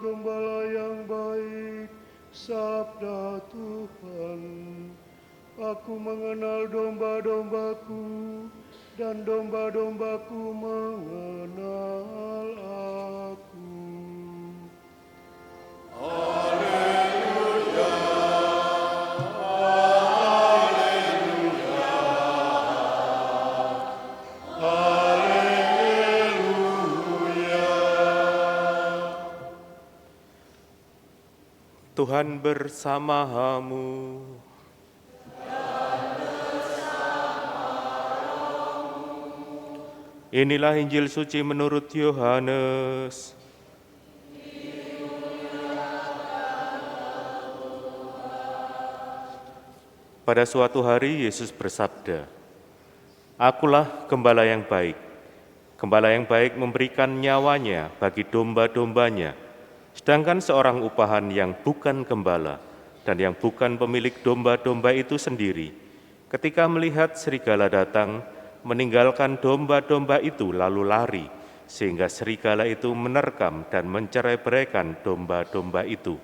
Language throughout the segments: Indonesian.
gembala yang baik, sabda Tuhan. Aku mengenal domba-dombaku, dan domba-dombaku mengenal aku. Tuhan bersamamu. Inilah Injil suci menurut Yohanes. Pada suatu hari Yesus bersabda, "Akulah gembala yang baik. Gembala yang baik memberikan nyawanya bagi domba-dombanya. Sedangkan seorang upahan yang bukan gembala dan yang bukan pemilik domba-domba itu sendiri, ketika melihat serigala datang, meninggalkan domba-domba itu lalu lari, sehingga serigala itu menerkam dan mencerai-beraikan domba-domba itu.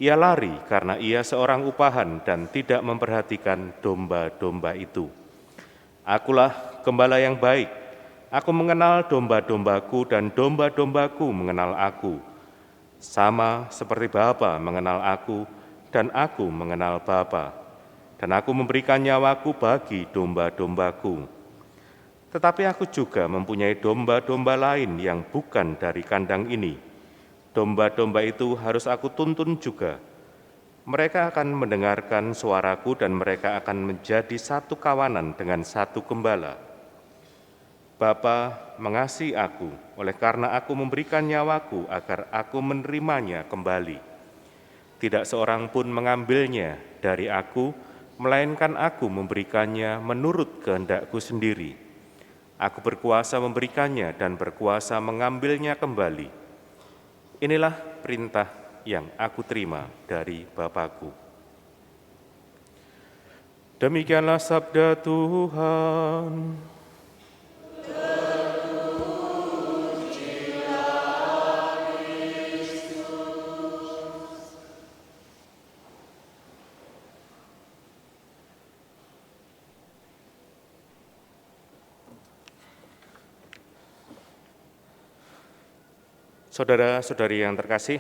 Ia lari karena ia seorang upahan dan tidak memperhatikan domba-domba itu. Akulah gembala yang baik. Aku mengenal domba-dombaku dan domba-dombaku mengenal aku. Sama seperti Bapa mengenal aku dan aku mengenal Bapa. Dan aku memberikan nyawaku bagi domba-dombaku. Tetapi aku juga mempunyai domba-domba lain yang bukan dari kandang ini. Domba-domba itu harus aku tuntun juga. Mereka akan mendengarkan suaraku dan mereka akan menjadi satu kawanan dengan satu gembala. Bapa mengasihi aku, oleh karena aku memberikan nyawaku agar aku menerimanya kembali. Tidak seorang pun mengambilnya dari aku, melainkan aku memberikannya menurut kehendakku sendiri. Aku berkuasa memberikannya dan berkuasa mengambilnya kembali. Inilah perintah yang aku terima dari Bapakku." Demikianlah sabda Tuhan. Saudara-saudari yang terkasih,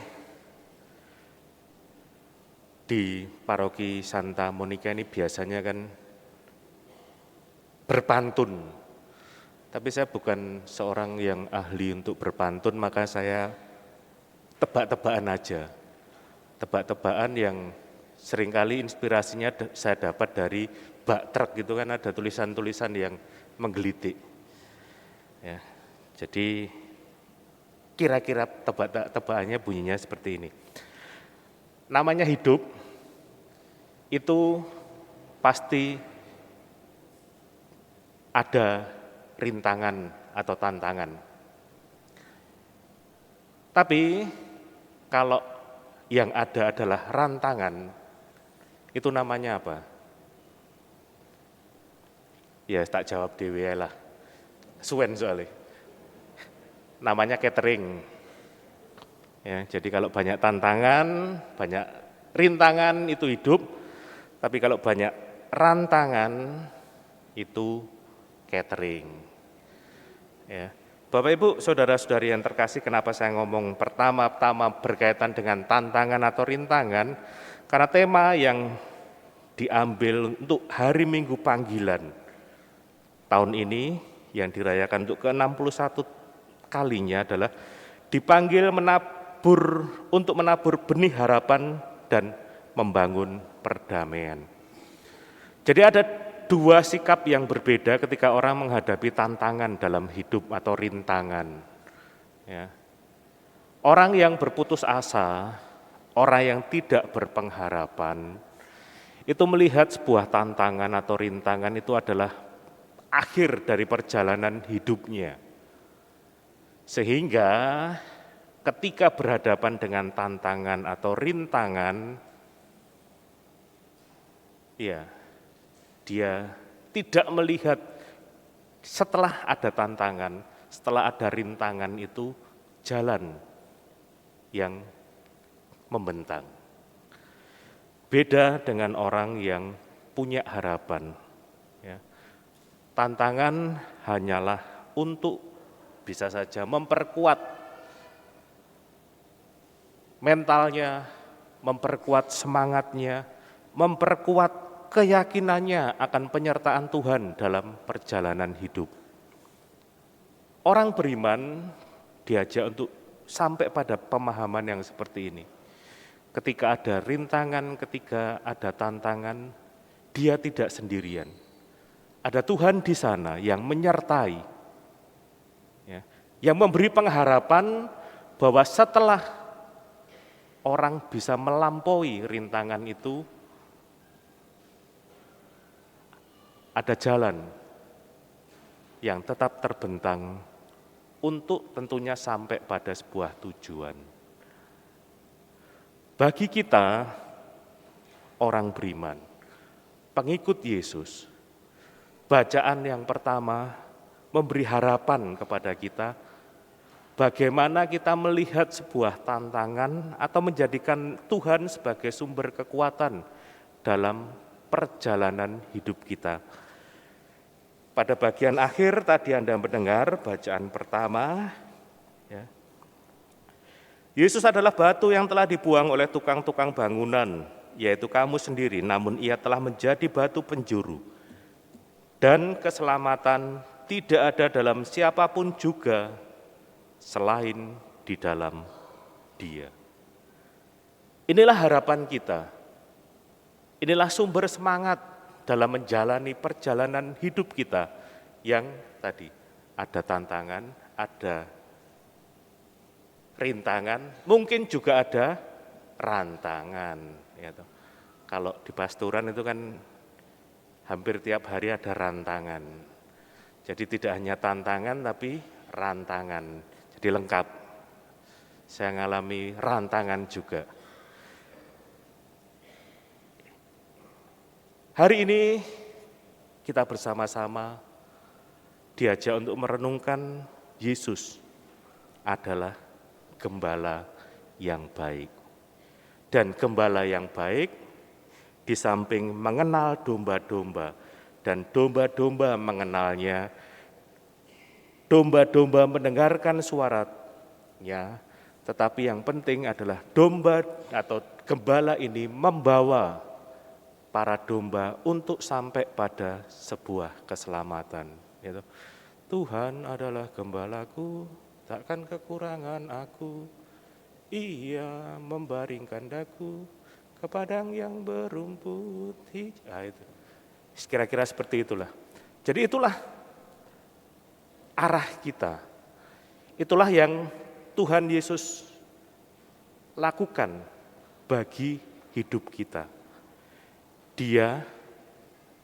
di Paroki Santa Monica ini biasanya kan berpantun. Tapi saya bukan seorang yang ahli untuk berpantun, maka saya tebak-tebakan aja. Tebak-tebakan yang seringkali inspirasinya saya dapat dari bak truk gitu kan, ada tulisan-tulisan yang menggelitik. Ya, jadi kira-kira tebak-tebakannya bunyinya seperti ini. Namanya hidup, itu pasti ada rintangan atau tantangan. Tapi kalau yang ada adalah rantangan, itu namanya apa? Ya tak jawab dewe lah, suwen soalnya. Namanya catering. Ya, jadi kalau banyak tantangan, banyak rintangan itu hidup, tapi kalau banyak rantangan itu catering. Ya. Bapak Ibu, saudara-saudari yang terkasih, kenapa saya ngomong pertama-tama berkaitan dengan tantangan atau rintangan? Karena tema yang diambil untuk hari Minggu panggilan tahun ini yang dirayakan untuk ke-61 kalinya adalah dipanggil untuk menabur benih harapan dan membangun perdamaian. Jadi ada dua sikap yang berbeda ketika orang menghadapi tantangan dalam hidup atau rintangan. Ya. Orang yang berputus asa, orang yang tidak berpengharapan, itu melihat sebuah tantangan atau rintangan itu adalah akhir dari perjalanan hidupnya. Sehingga ketika berhadapan dengan tantangan atau rintangan, ya, dia tidak melihat setelah ada tantangan, setelah ada rintangan itu jalan yang membentang. Beda dengan orang yang punya harapan. Ya. Tantangan hanyalah untuk bisa saja memperkuat mentalnya, memperkuat semangatnya, memperkuat keyakinannya akan penyertaan Tuhan dalam perjalanan hidup. Orang beriman diajak untuk sampai pada pemahaman yang seperti ini. Ketika ada rintangan, ketika ada tantangan, dia tidak sendirian. Ada Tuhan di sana yang menyertai, ya, yang memberi pengharapan bahwa setelah orang bisa melampaui rintangan itu, ada jalan yang tetap terbentang untuk tentunya sampai pada sebuah tujuan. Bagi kita, orang beriman, pengikut Yesus, bacaan yang pertama memberi harapan kepada kita, bagaimana kita melihat sebuah tantangan atau menjadikan Tuhan sebagai sumber kekuatan dalam perjalanan hidup kita. Pada bagian akhir tadi Anda mendengar bacaan pertama, ya. Yesus adalah batu yang telah dibuang oleh tukang-tukang bangunan, yaitu kamu sendiri, namun ia telah menjadi batu penjuru. Dan keselamatan tidak ada dalam siapapun juga selain di dalam Dia. Inilah harapan kita. Inilah sumber semangat dalam menjalani perjalanan hidup kita yang tadi ada tantangan, ada rintangan, mungkin juga ada rantangan. Ya, kalau di pastoran itu kan hampir tiap hari ada rantangan. Jadi tidak hanya tantangan tapi rantangan. Jadi lengkap. Saya ngalami rantangan juga. Hari ini kita bersama-sama diajak untuk merenungkan Yesus adalah gembala yang baik. Dan gembala yang baik di samping mengenal domba-domba dan domba-domba mengenalnya, domba-domba mendengarkan suaranya, tetapi yang penting adalah domba atau gembala ini membawa para domba untuk sampai pada sebuah keselamatan. Yaitu, Tuhan adalah gembalaku, takkan kekurangan aku. Ia membaringkan daku ke padang yang berumput hijau. Itu. Kira-kira seperti itulah. Jadi itulah arah kita. Itulah yang Tuhan Yesus lakukan bagi hidup kita. Dia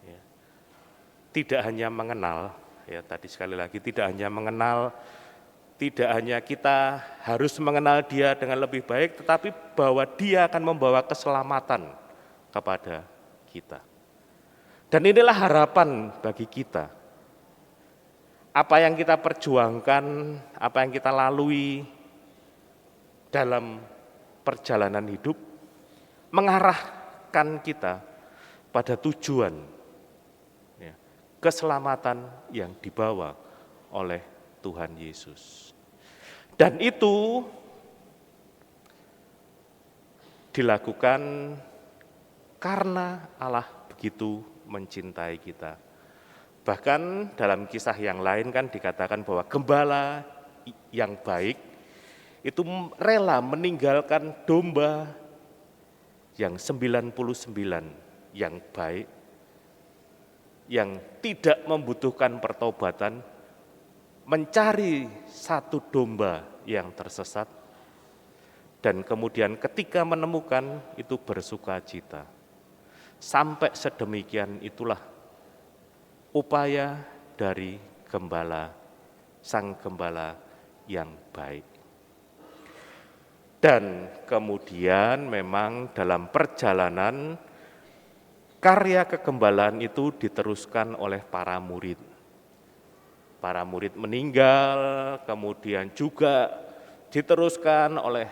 ya, tidak hanya mengenal, ya tadi sekali lagi tidak hanya mengenal, tidak hanya kita harus mengenal Dia dengan lebih baik, tetapi bahwa Dia akan membawa keselamatan kepada kita. Dan inilah harapan bagi kita. Apa yang kita perjuangkan, apa yang kita lalui dalam perjalanan hidup, mengarahkan kita pada tujuan ya, keselamatan yang dibawa oleh Tuhan Yesus. Dan itu dilakukan karena Allah begitu mencintai kita. Bahkan dalam kisah yang lain kan dikatakan bahwa gembala yang baik itu rela meninggalkan domba yang 99 yang baik, yang tidak membutuhkan pertobatan, mencari satu domba yang tersesat, dan kemudian ketika menemukan itu bersukacita. Sampai sedemikian itulah upaya dari gembala, sang gembala yang baik. Dan kemudian memang dalam perjalanan karya kegembalaan itu diteruskan oleh para murid. Para murid meninggal, kemudian juga diteruskan oleh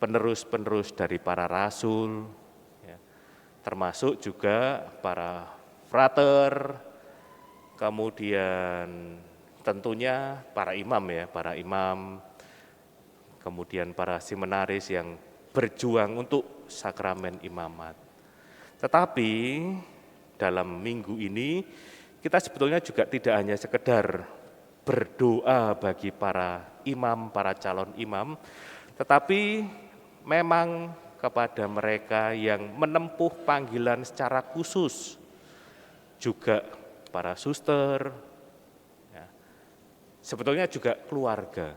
penerus-penerus dari para rasul, ya, termasuk juga para frater, kemudian tentunya para imam, kemudian para seminaris yang berjuang untuk sakramen imamat. Tetapi dalam minggu ini kita sebetulnya juga tidak hanya sekedar berdoa bagi para imam, para calon imam, tetapi memang kepada mereka yang menempuh panggilan secara khusus, juga para suster, ya, sebetulnya juga keluarga.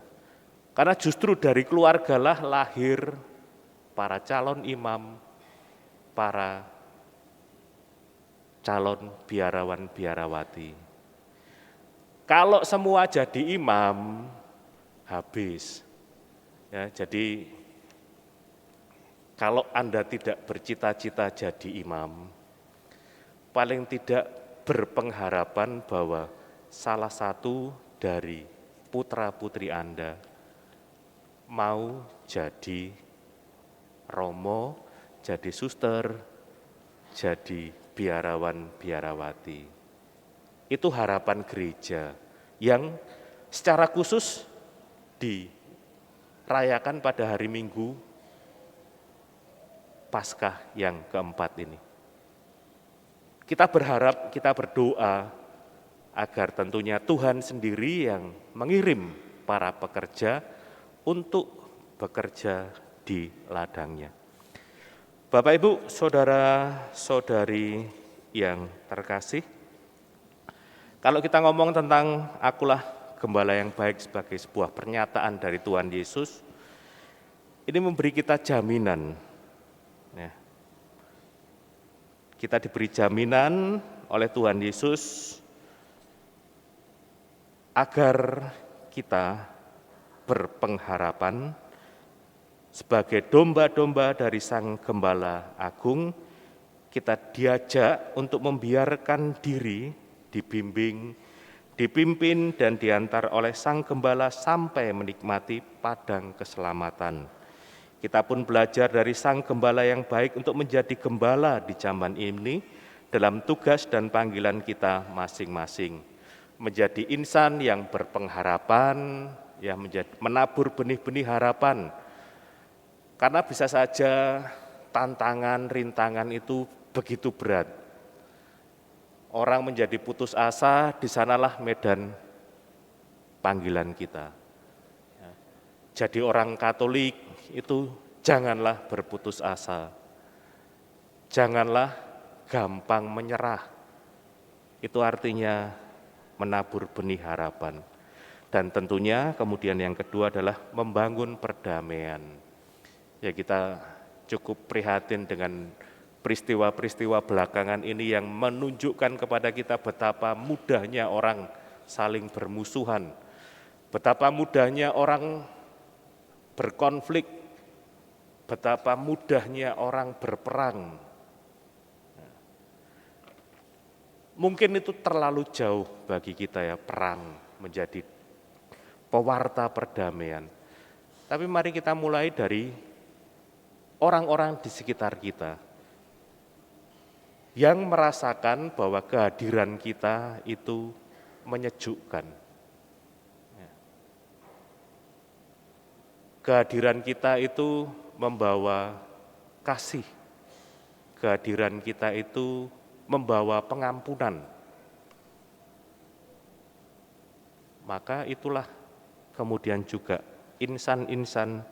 Karena justru dari keluargalah lahir para calon imam, para calon biarawan biarawati. Kalau semua jadi imam, habis. Ya, jadi kalau Anda tidak bercita-cita jadi imam, paling tidak berpengharapan bahwa salah satu dari putra-putri Anda mau jadi romo, jadi suster, jadi biarawan biarawati. Itu harapan gereja yang secara khusus dirayakan pada hari Minggu Paskah yang keempat ini. Kita berharap, kita berdoa agar tentunya Tuhan sendiri yang mengirim para pekerja untuk bekerja di ladangnya. Bapak, Ibu, saudara-saudari yang terkasih, kalau kita ngomong tentang akulah gembala yang baik sebagai sebuah pernyataan dari Tuhan Yesus, ini memberi kita jaminan. Ya. Kita diberi jaminan oleh Tuhan Yesus agar kita berpengharapan sebagai domba-domba dari Sang Gembala Agung, kita diajak untuk membiarkan diri dibimbing, dipimpin dan diantar oleh Sang Gembala sampai menikmati padang keselamatan. Kita pun belajar dari Sang Gembala yang baik untuk menjadi gembala di zaman ini dalam tugas dan panggilan kita masing-masing. Menjadi insan yang berpengharapan, ya, menabur benih-benih harapan. Karena bisa saja tantangan, rintangan itu begitu berat. Orang menjadi putus asa, di sanalah medan panggilan kita. Jadi orang Katolik itu janganlah berputus asa. Janganlah gampang menyerah. Itu artinya menabur benih harapan. Dan tentunya kemudian yang kedua adalah membangun perdamaian. Ya, kita cukup prihatin dengan peristiwa-peristiwa belakangan ini yang menunjukkan kepada kita betapa mudahnya orang saling bermusuhan, betapa mudahnya orang berkonflik, betapa mudahnya orang berperang. Mungkin itu terlalu jauh bagi kita, ya, perang menjadi pewarta perdamaian. Tapi mari kita mulai dari orang-orang di sekitar kita yang merasakan bahwa kehadiran kita itu menyejukkan. Kehadiran kita itu membawa kasih. Kehadiran kita itu membawa pengampunan. Maka itulah kemudian juga insan-insan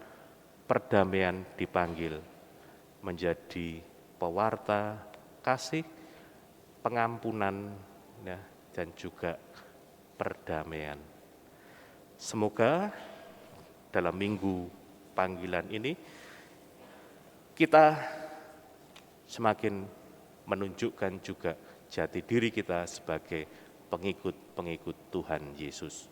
perdamaian dipanggil menjadi pewarta kasih, pengampunan, ya, dan juga perdamaian. Semoga dalam minggu panggilan ini kita semakin menunjukkan juga jati diri kita sebagai pengikut-pengikut Tuhan Yesus.